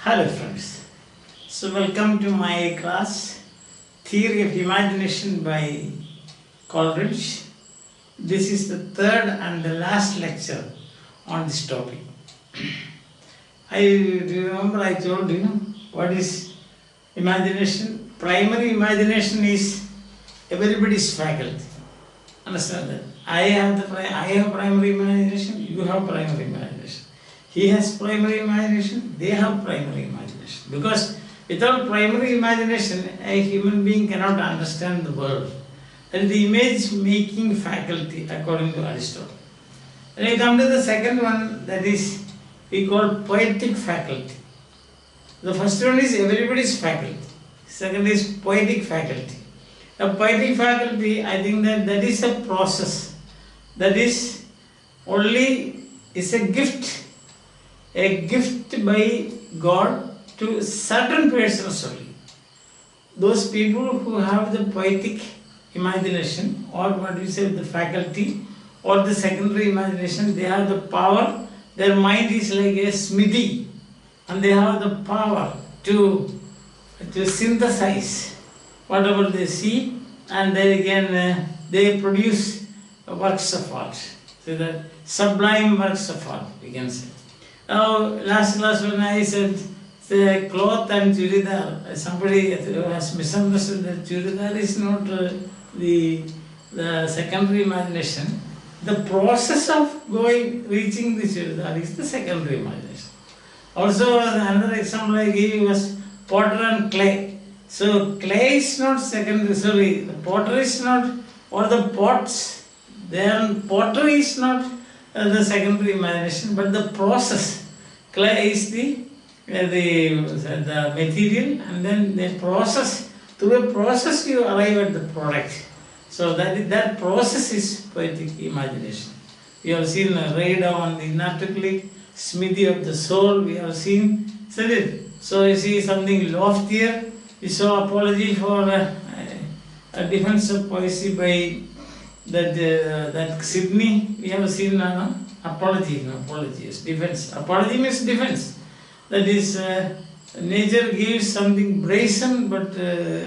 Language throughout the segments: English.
Hello friends, so welcome to my class Theory of Imagination by Coleridge. This is the third and the last lecture on this topic. I remember I told you what is imagination. Primary imagination is everybody's faculty. Understand that? I have primary imagination, you have primary imagination. He has primary imagination, they have primary imagination. Because without primary imagination, a human being cannot understand the world. That is the image-making faculty according to Aristotle. When we come to the second one, that is we call poetic faculty. The first one is everybody's faculty. Second is poetic faculty. A poetic faculty, I think that is a process. That is only is a gift by God to certain persons only. Those people who have the poetic imagination, or what we say the faculty, or the secondary imagination, they have the power. Their mind is like a smithy, and they have the power to synthesize whatever they see, and they can they produce works of art. So that sublime works of art, we can say. Now, last class when I said the cloth and churidar, somebody has misunderstood that churidar is not the secondary imagination. The process of reaching the churidar is the secondary imagination. Also, another example I gave was potter and clay. So, clay is not secondary, the potter is not, or the pots, then potter is not the secondary imagination, but the process. Clay is the material, and then the process. Through a process you arrive at the product. So that process is poetic imagination. We have seen Raida on the inarticulate, smithy of the soul, we have seen, isn't it? So you see something loftier. We saw apology for a defense of poesy by that Sydney. We have seen apology, yes, defense. Apology means defense. That is, nature gives something brazen, but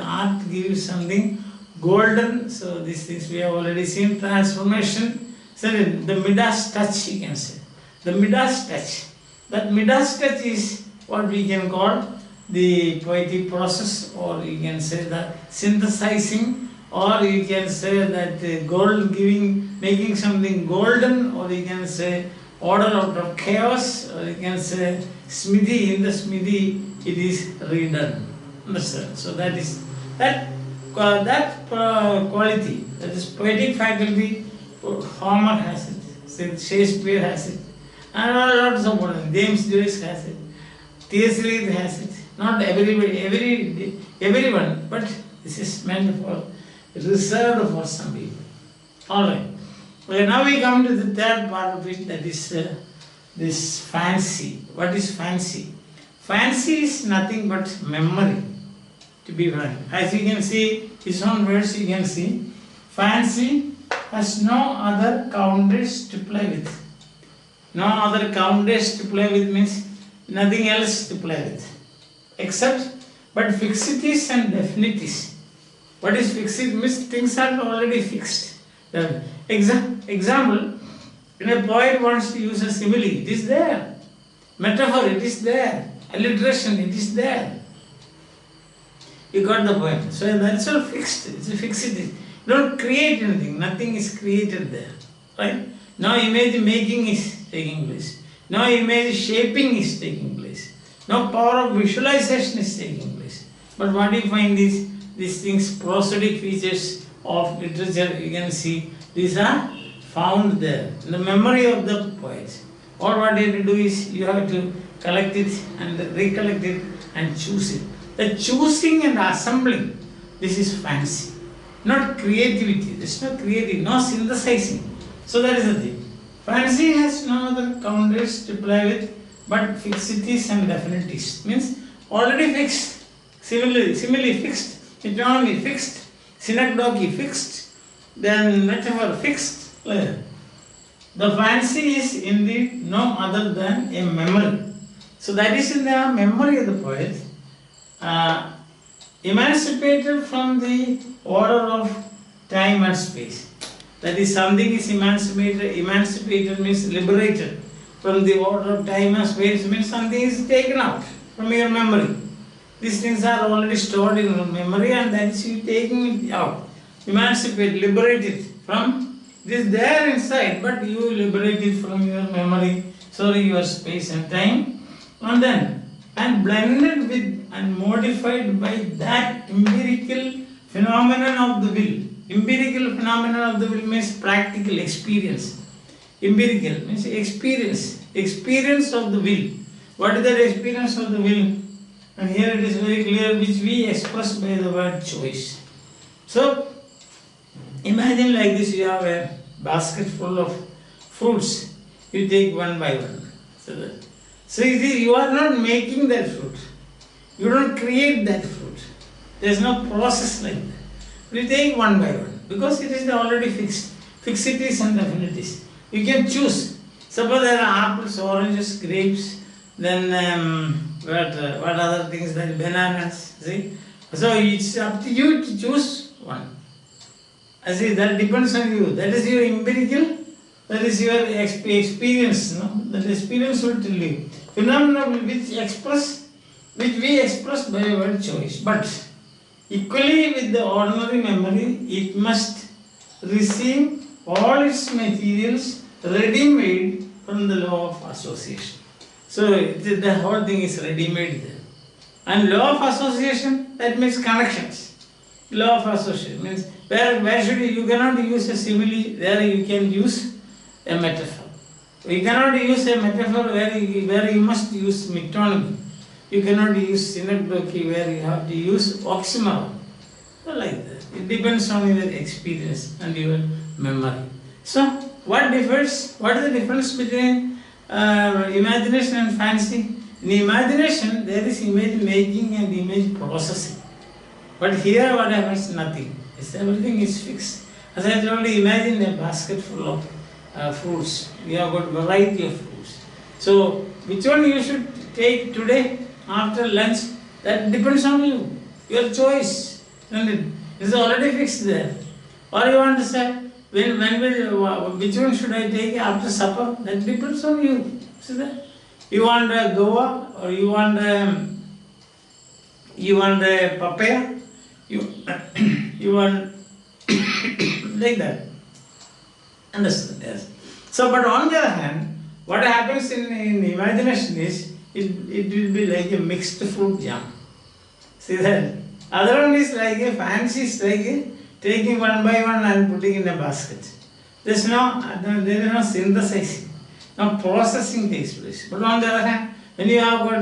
art gives something golden. So these things we have already seen. Transformation. So the Midas touch, you can say. The Midas touch. That Midas touch is what we can call the poetic process, or you can say that synthesizing, or you can say that making something golden, or you can say order out of chaos, or you can say smithy, in the smithy it is redone. Understand? So that is quality, that is poetic faculty. Homer has it, Shakespeare has it, and lots of others. James Joyce has it, T.S. Eliot has it. Not everybody, everyone, but this is meant for, reserved for some people. Alright. Okay, now we come to the third part of it, that is this fancy. What is fancy? Fancy is nothing but memory, to be frank. As you can see, his own words you can see. Fancy has no other counters to play with. No other counters to play with means nothing else to play with. Except, but fixities and definities. What is fixed? Means things are already fixed. Example, when a poet wants to use a simile, it is there. Metaphor, it is there. Alliteration, it is there. You got the point. So that's all fixed. It's a fixity. You don't create anything. Nothing is created there. Right? Now image making is taking place. Now image shaping is taking place. Now power of visualization is taking place. But what you find is these things, prosodic features of literature, you can see these are found there in the memory of the poets. Or what you have to do is you have to collect it and recollect it and choose it. The choosing and assembling, this is fancy. Not creativity. There's no creativity, no synthesizing. So that is the thing. Fancy has no other counters to play with but fixities and definities. Means already fixed, simile fixed, metonymy fixed, synecdoche fixed, then metaphor fixed. The fancy is indeed no other than a memory. So that is in the memory of the poet. Emancipated from the order of time and space. That is, something is emancipated. Emancipated means liberated from the order of time and space, means something is taken out from your memory. These things are already stored in your memory, and that is you taking it out. Emancipate, liberate it from this there inside, but you liberate it from your memory, sorry, your space and time, and blended with and modified by that empirical phenomenon of the will. Empirical phenomenon of the will means practical experience. Empirical means experience. Experience of the will. What is that experience of the will? And here it is very clear, which we express by the word choice. So, imagine like this, you have a basket full of fruits. You take one by one. So you are not making that fruit. You don't create that fruit. There is no process like that. You take one by one because it is already fixed. Fixities and affinities. You can choose. Suppose there are apples, oranges, grapes, then what other things like bananas. See? So it's up to you to choose one. I see, that depends on you. That is your empirical, that is your experience. No? That experience will tell you. Phenomena which we express by our choice. But equally with the ordinary memory, it must receive all its materials ready-made from the law of association. So the whole thing is ready-made there. And law of association, that means connections. Law of association means where should you cannot use a simile, there you can use a metaphor. You cannot use a metaphor where you must use metonymy. You cannot use synecdoche where you have to use oxymoron. So like that. It depends on your experience and your memory. So what differs? What is the difference between imagination and fancy? In imagination, there is image making and image processing. But here what happens? Nothing. Everything is fixed. As I told you, imagine a basket full of fruits. You have got variety of fruits. So which one you should take today after lunch? That depends on you. Your choice. It is already fixed there. Or you want to say, which one should I take after supper? That depends on you. See that? You want a guava or you want a papaya? You want like that. Understand? Yes. So, but on the other hand, what happens in imagination is it will be like a mixed fruit jam. See that? Other one is like a fancy, like taking one by one and putting in a basket. There is no synthesizing, no processing takes place. But on the other hand, when you have got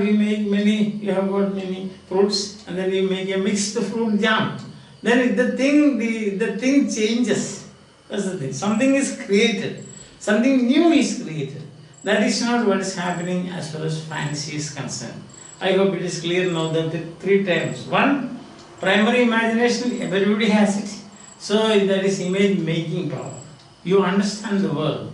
many fruits, and then you make a mixed fruit jam, then the thing changes. That's the thing. Something is created. Something new is created. That is not what is happening as far as fancy is concerned. I hope it is clear now that the three terms. One, primary imagination, everybody has it. So that is image making power. You understand the world.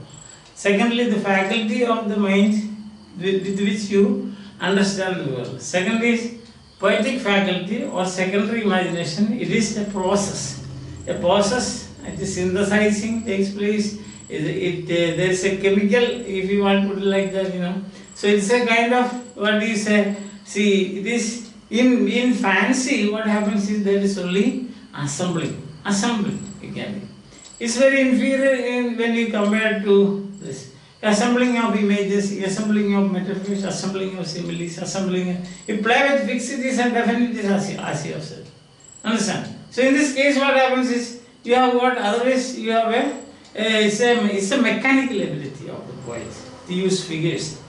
Secondly, the faculty of the mind with which you understand the world. Second is poetic faculty or secondary imagination. It is a process. A process, it is synthesizing takes place. There is a chemical, if you want to put it like that, So it's a kind of, what do you say? See, it is in fancy, what happens is there is only assembling. You can. It's very inferior when you compare to this. Assembling of images, assembling of metaphors, assembling of similes, you play with fixities and affinities as you have said. Understand? So in this case what happens is, you have got, otherwise you have it's a mechanical ability of the poet to use figures.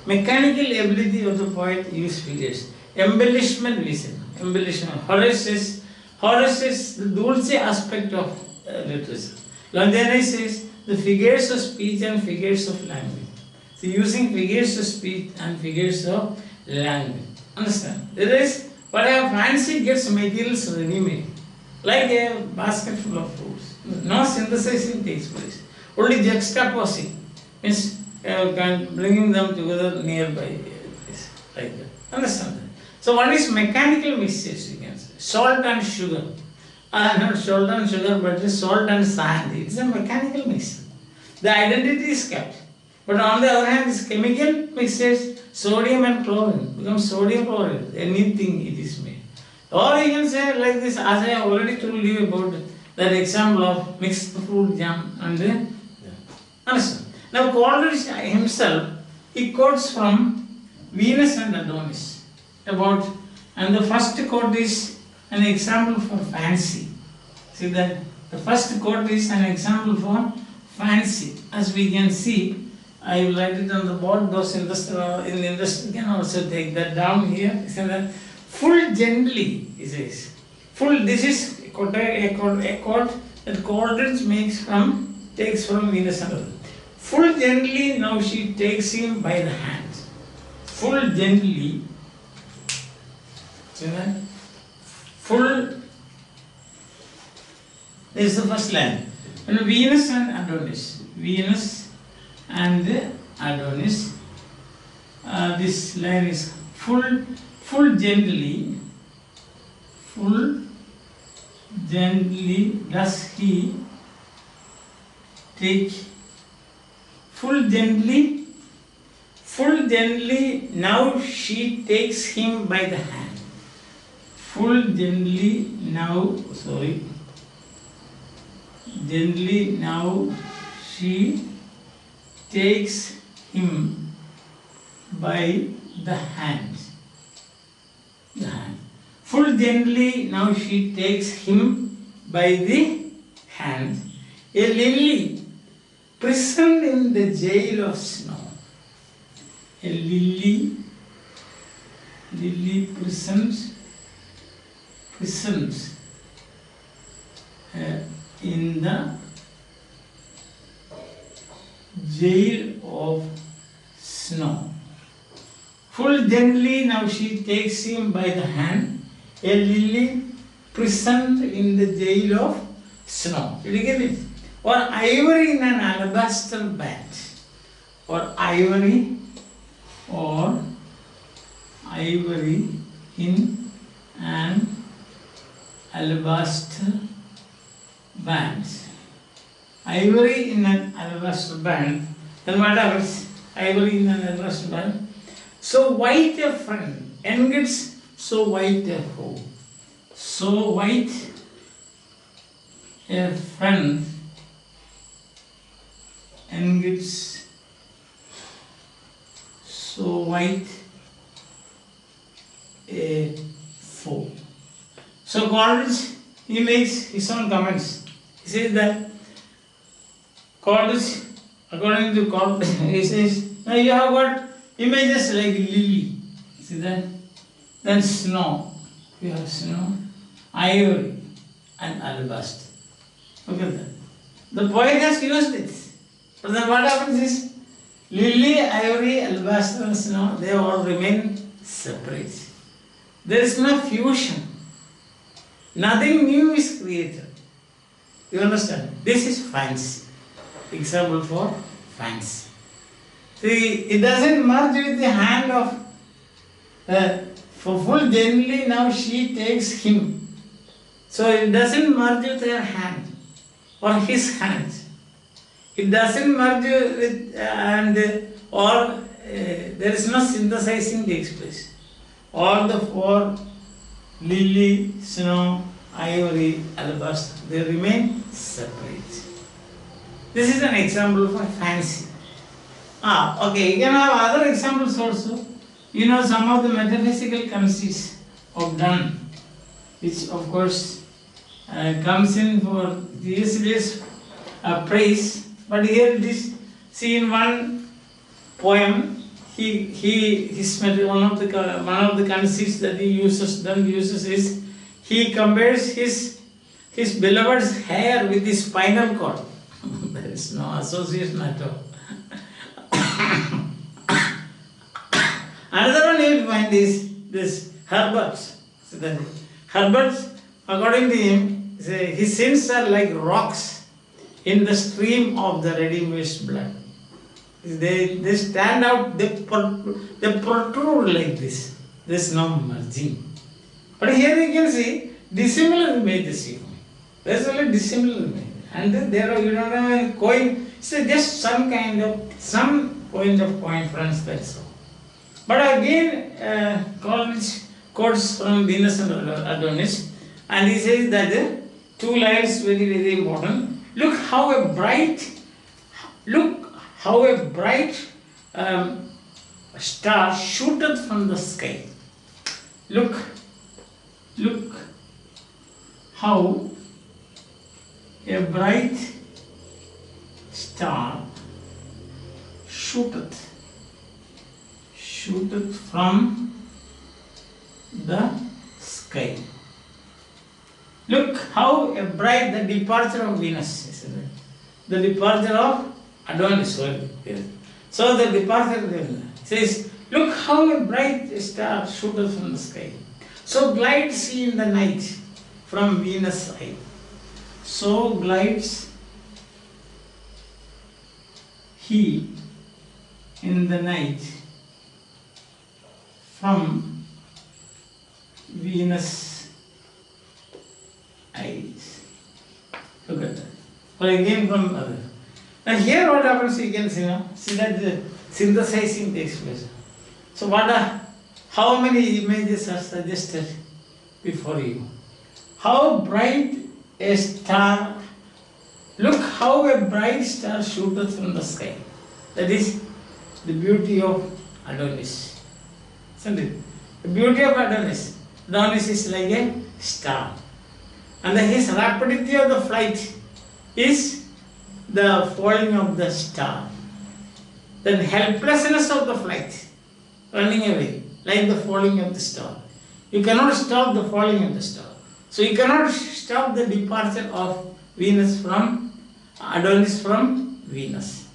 Mechanical ability of the poet to use figures. Embellishment we say. Embellishment. Horace says the dulce aspect of literature. Longinus says the figures of speech and figures of language. So using figures of speech and figures of language. Understand? There is, whatever fancy gets materials ready-made. Like a basket full of fruits. No synthesizing takes place. Only juxtaposing means bringing them together nearby. like that. Understand that? So one is mechanical mixtures, you can say. Salt and sugar. Not salt and sugar, but salt and sand. It's a mechanical mixture. The identity is kept. But on the other hand, this chemical mixtures, sodium and chlorine, becomes sodium chloride, anything it is made. Or you can say like this, as I have already told you about that example of mixed fruit jam and understand. Now Coleridge himself, he quotes from Venus and Adonis about, and the first quote is an example for fancy. See that the first quote is an example for fancy. As we can see, I will write it on the board. Those interested in industry can also take that down here. So that full gently, he says. Full. This is a quote that Coleridge takes from Venus and Adonis. Full gently now she takes him by the hand. Full gently. See that? Full. This is the first line. And Venus and Adonis. Venus and Adonis. This line is full gently. Full gently does he take. Full gently now she takes him by the hand. Full gently now, gently now she takes him by the hand. Full gently now she takes him by the hand. A lily prisoned in the jail of snow. A lily prisoned in the jail of snow. Full gently now she takes him by the hand. A lily prisoned in the jail of snow. Did you get it? Or ivory in an alabaster band. Or ivory in an alabaster band. Ivory in an alabaster band. Then what happens? Ivory in an alabaster band. So white a friend engets so white a foe. So white a friend engets so white a foe. So Coleridge, he makes his own comments. He says that Coleridge, according to Coleridge, he says, now you have got images like lily, see that? Then snow, you have snow, ivory and alabaster. Look at that. The poet has used it. But then what happens is, lily, ivory, alabaster and snow, they all remain separate. There is no fusion. Nothing new is created. You understand? This is fancy. Example for fancy. See, it doesn't merge with the hand of for full gently now she takes him. So it doesn't merge with her hand or his hand. It doesn't merge with there is no synthesizing takes place. All the four, lily, snow, ivory, alabaster, they remain separate. This is an example for fancy. Okay, you can have other examples also. You know some of the metaphysical conceits of Donne, which of course comes in for this praise. But here it is, see in one poem, one of the conceits that Donne uses is, he compares his beloved's hair with his spinal cord. There is no association at all. Another one you will find is this Herbert. So Herbert, according to him, his sins are like rocks in the stream of the ready-made blood. They stand out, they protrude like this. There is no merging. But here you can see dissimilar images. There is only dissimilar image. And then there are, you don't have a coin, so just some point of coincidence, that's all. But again, Coleridge quotes from Venus and Adonis, and he says that the two lines very, very important. Look how a bright star shooteth from the sky. Look how a bright star shooteth from the sky. Look how a bright, the departure of Venus, isn't it? The departure of Adonis. So the departure of Venus says, look how a bright star shooteth from the sky. So glides he in the night from Venus' eye. So glides he in the night from Venus' eyes. Look at that. Or again from other. Now here what happens, you can see that the synthesizing takes place. So how many images are suggested before you? How bright a star, look how a bright star shooteth from the sky. That is the beauty of Adonis. Isn't it? The beauty of Adonis. Adonis is like a star. And his rapidity of the flight is the falling of the star. Then helplessness of the flight, running away, like the falling of the star. You cannot stop the falling of the star. So you cannot stop the departure of Venus from Adonis from Venus.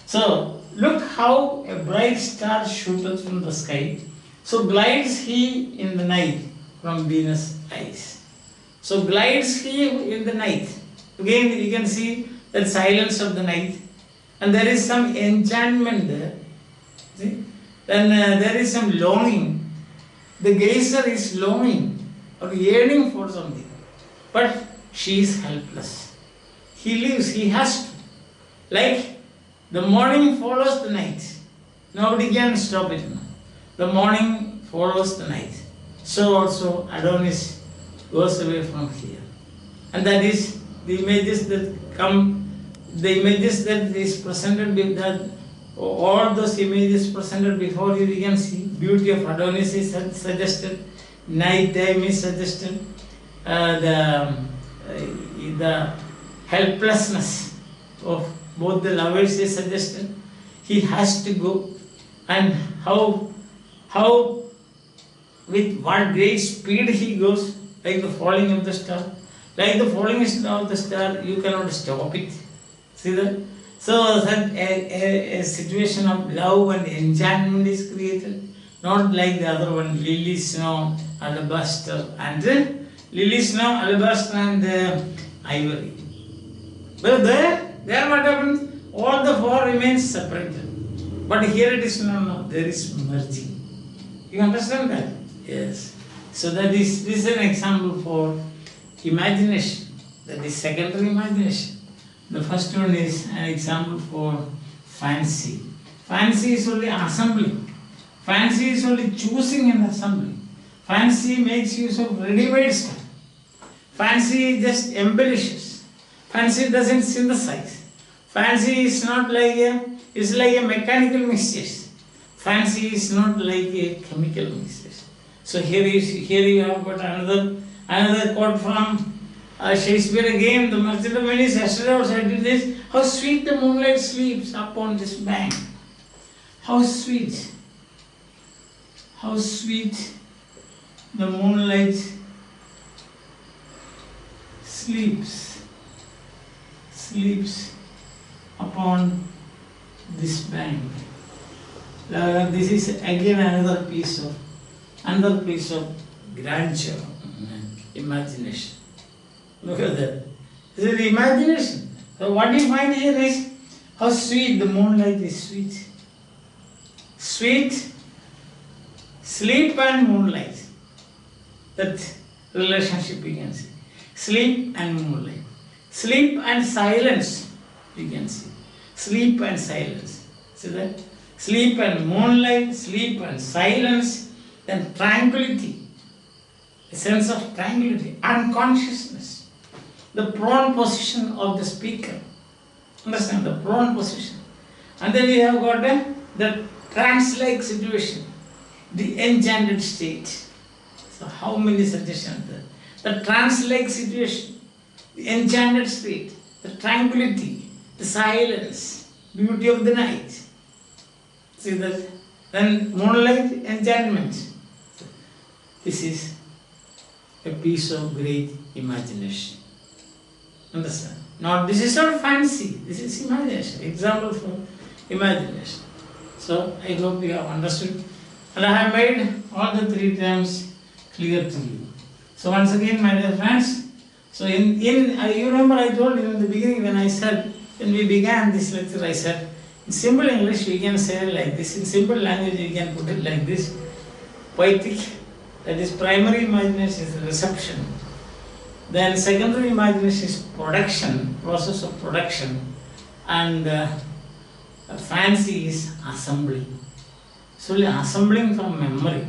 So look how a bright star shooteth from the sky. So glides he in the night from Venus' eyes. So glides he in the night. Again you can see that silence of the night. And there is some enchantment there. See? Then there is some longing. The gazer is longing or yearning for something. But she is helpless. He lives, he has to. Like the morning follows the night. Nobody can stop it. The morning follows the night. So also Adonis goes away from here. And that is the images that come, the images that is presented with that, all those images presented before you can see. Beauty of Adonis is suggested, night time is suggested, the helplessness of both the lovers is suggested. He has to go, and how with what great speed he goes, like the falling of the star. Like the falling of the star, you cannot stop it. See that? So that a situation of love and enchantment is created. Not like the other one, lily, snow, alabaster, and lily, snow, alabaster, and ivory. But there what happens? All the four remains separated. But here it is no, there is merging. You understand that? Yes. So this is an example for imagination. That is secondary imagination. The first one is an example for fancy. Fancy is only assembly. Fancy is only choosing an assembly. Fancy makes use of ready-made stuff. Fancy just embellishes. Fancy doesn't synthesize. Fancy is not like it's like a mechanical mixture. Fancy is not like a chemical mixture. So here you have got another quote from Shakespeare again. The Merchant of Venice yesterday also did this. How sweet the moonlight sleeps upon this bank. How sweet. How sweet the moonlight sleeps upon this bank. This is again another piece of grandeur, imagination. Look at that. This is the imagination. So what you find here is How sweet, the moonlight is sweet. Sweet, sleep and moonlight. That relationship we can see. Sleep and moonlight. Sleep and silence we can see. Sleep and silence. See that? Sleep and moonlight, sleep and silence, then tranquility. A sense of tranquility, unconsciousness. The prone position of the speaker. Understand? The prone position. And then we have got the trance-like situation. The enchanted state. So how many suggestions there? The trance-like situation, the enchanted state, the tranquility, the silence, beauty of the night. See that? Then moonlight, enchantment. This is a piece of great imagination. Understand? Now this is not fancy, this is imagination. Example for imagination. So I hope you have understood. And I have made all the 3 terms clear to you. So once again, my dear friends, so you remember I told you in the beginning when we began this lecture, I said, in simple English we can say like this, in simple language we can put it like this: poetic, that is primary imagination is reception. Then secondary imagination is production, process of production, and fancy is assembly. So assembling from memory.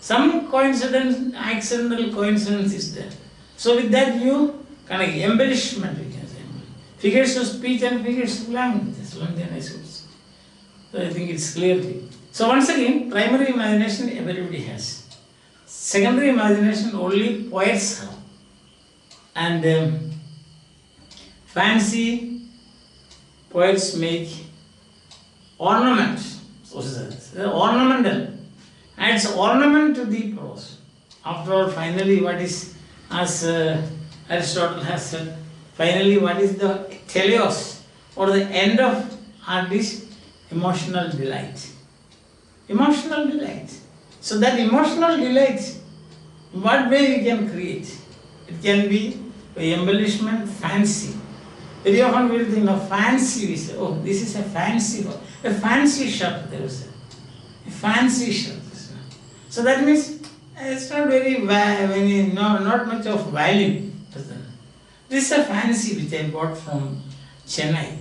Some coincidence, accidental coincidence is there. So with that you kind of embellishment, we can say. Figures of speech and figures of language. That's one thing I should say. So I think it's clear to you. So once again, primary imagination everybody has. Secondary imagination only poets have. And fancy poets make ornaments. So it's ornamental. And it's ornament to the prose. After all, finally what is, as Aristotle has said, finally what is the teleos or the end of art is emotional delight. Emotional delight. So that emotional delight, in what way we can create? It can be by embellishment, fancy. Very often we will think of fancy, we say, oh, this is a fancy shirt, they will say. A fancy shirt. So that means it's not not much of value. This is a fancy which I bought from Chennai.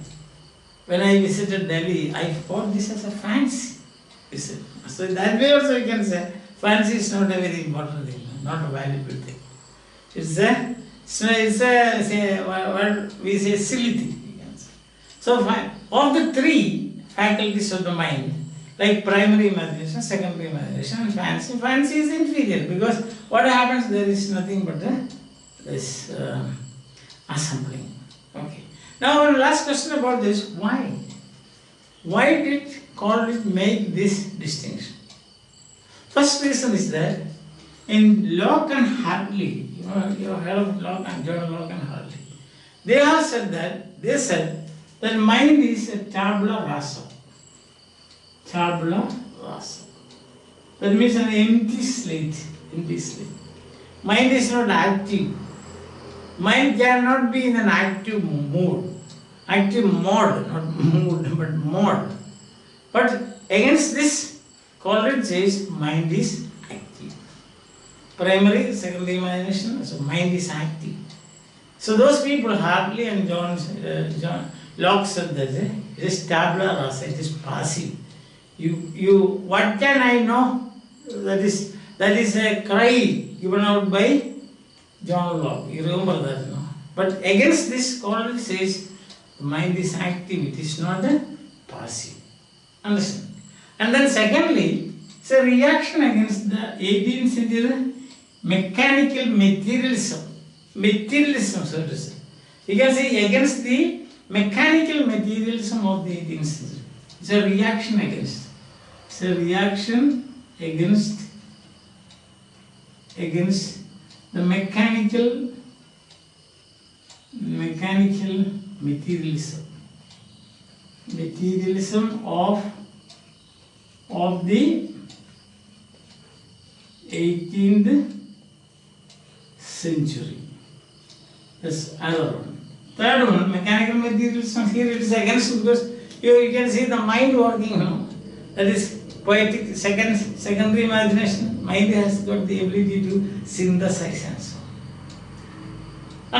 When I visited Delhi, I bought this as a fancy. So that way also you can say fancy is not a very important thing, not a valuable thing. It's a what we say silly thing. So of the 3 faculties of the mind, like primary imagination, secondary imagination, and fancy. Fancy is inferior because what happens, there is nothing but this assembling. Okay. Now one last question about this: why? Why did Coleridge make this distinction? First reason is that in Locke and Hartley, you have heard of Locke and John Locke and Hartley. They said that mind is a tabula rasa. Tabula rasa. That means an empty slate. Mind is not active. Mind cannot be in an active mood. Active mode, not mood, but mode. But against this, Coleridge says mind is active. Primary, secondary imagination, so mind is active. So those people, Hartley and John Locke said that it is tabula rasa, it is passive. What can I know? That is a cry given out by John Locke. You remember that, no? But against this, Coleridge says the mind is active, it is not a passive. Understand? And then secondly, it's a reaction against the 18th century mechanical materialism, so to say. You can say against the mechanical materialism of the 18th century. It's a reaction against. It's a reaction against the mechanical materialism of the 18th century. That's another one. Third one, mechanical materialism. Here it is against because You can see the mind working, that is poetic, secondary imagination. Mind has got the ability to synthesize and so on.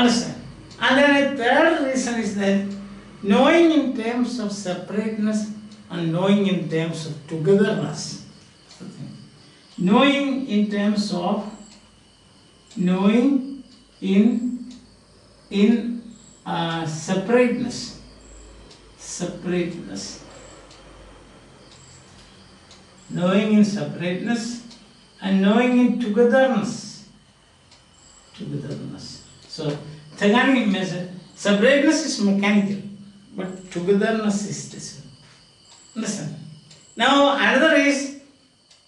Understand? And then a third reason is that knowing in terms of separateness and knowing in terms of togetherness. Knowing in terms of separateness. Knowing in separateness and knowing in togetherness. So, separateness is mechanical, but togetherness is this one. Understand? Now, another is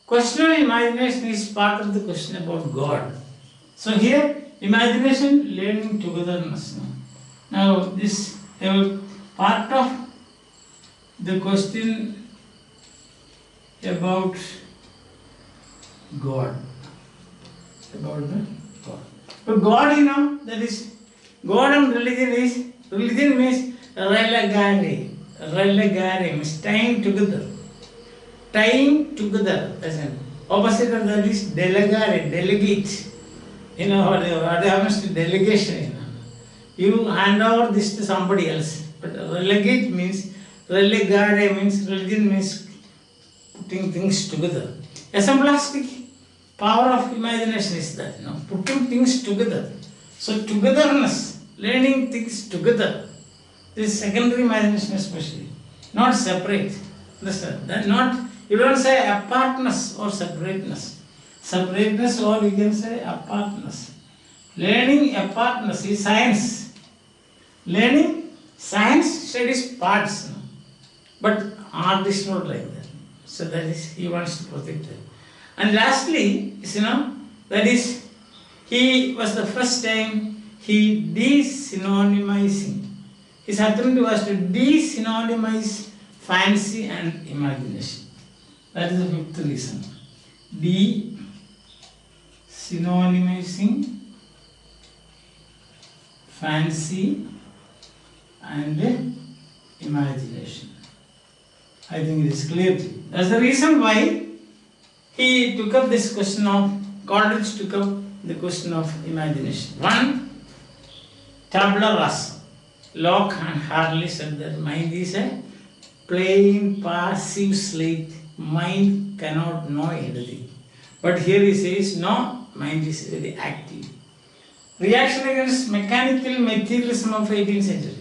question of imagination is part of the question about God. So here, imagination, learning, togetherness. Now, this part of the question about God. But God, that is, God and religion means relegare means tying together. That's an opposite of that is delegare, delegate. What happens to delegation? You hand over this to somebody else. But relegate means, relegare means, religion means putting things together. Assemblastic power of imagination is that, putting things together. So togetherness, learning things together. This secondary imagination especially, not separate. Understand? You don't say apartness or separateness. Separateness, or you can say apartness. Learning apartness is science. Learning science studies parts. But art is not like that. So that is, he wants to protect it. And lastly, that is, he was the first time he de-synonymizing. His attempt was to de-synonymize fancy and imagination. That is the fifth reason. De-synonymizing fancy and imagination. I think it is clear to you. That's the reason why he took up this question of, Coleridge took up the question of imagination. One, tabula rasa. Locke and Harley said that mind is a plain, passive slate. Mind cannot know anything. But here he says, no, mind is very active. Reaction against mechanical materialism of 18th century.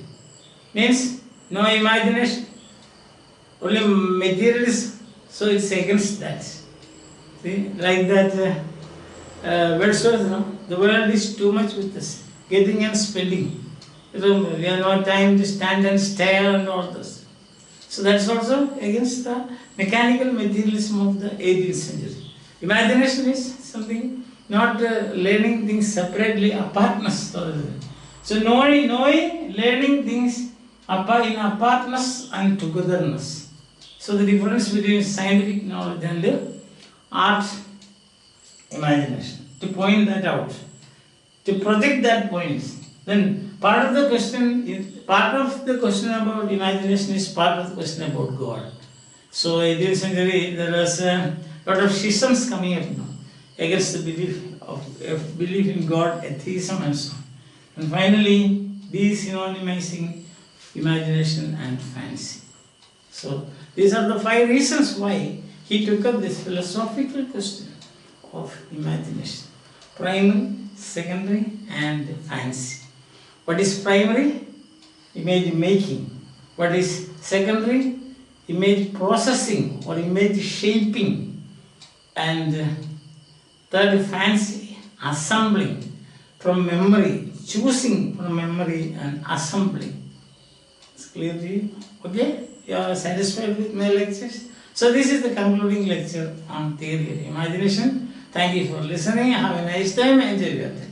Means, no imagination, only materialism. So it's against that. See, like that Wordsworth, the world is too much with us, getting and spending. We have no time to stand and stare and all this. So that's also against the mechanical materialism of the 18th century. Imagination is something, not learning things separately, apartness. So knowing, learning things in apartness and togetherness. So the difference between scientific knowledge and the art imagination. To point that out, to project that point. Then part of the question about imagination is part of the question about God. So 18th century there was a lot of schisms coming up now against the belief in God, atheism and so on. And finally, de-synonymizing imagination and fancy. So these are the 5 reasons why he took up this philosophical question of imagination. Primary, secondary and fancy. What is primary? Image making. What is secondary? Image processing or image shaping. And third, fancy, assembling from memory, choosing from memory and assembling. It's clear to you? Okay? You are satisfied with my lectures? So this is the concluding lecture on theory of imagination. Thank you for listening. Have a nice time. Enjoy your day.